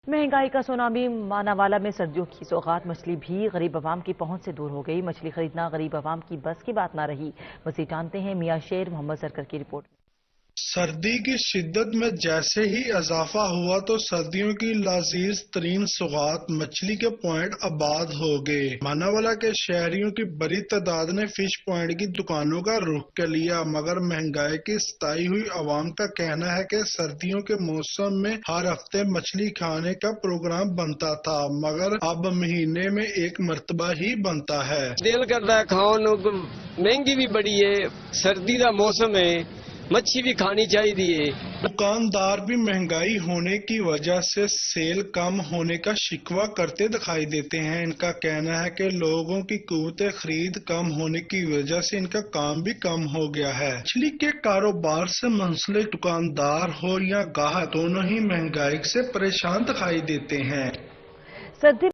महंगाई का सुनामी मानावाला में सर्दियों की सौगात मछली भी गरीब आवाम की पहुंच से दूर हो गई। मछली खरीदना गरीब आवाम की बस की बात ना रही। मजीद जानते हैं मियां शेर मोहम्मद सरकर की रिपोर्ट। सर्दी की शिद्दत में जैसे ही इजाफा हुआ तो सर्दियों की लजीज तरीन सौगात मछली के पॉइंट आबाद हो गए। मानावाला के शहरियों की बड़ी तादाद ने फिश पॉइंट की दुकानों का रुख कर लिया, मगर महंगाई की सताई हुई आवाम का कहना है कि सर्दियों के मौसम में हर हफ्ते मछली खाने का प्रोग्राम बनता था, मगर अब महीने में एक मरतबा ही बनता है। दिल करता है खाओ, महंगी भी बड़ी है, सर्दी का मौसम है, मच्छी भी खानी चाहिए। दुकानदार भी महंगाई होने की वजह से सेल कम होने का शिकवा करते दिखाई देते हैं। इनका कहना है कि लोगों की कुव्वत खरीद कम होने की वजह से इनका काम भी कम हो गया है। मछली के कारोबार से मुंसलिक दुकानदार हो या गाहक, दोनों ही महंगाई से परेशान दिखाई देते हैं। सर्दी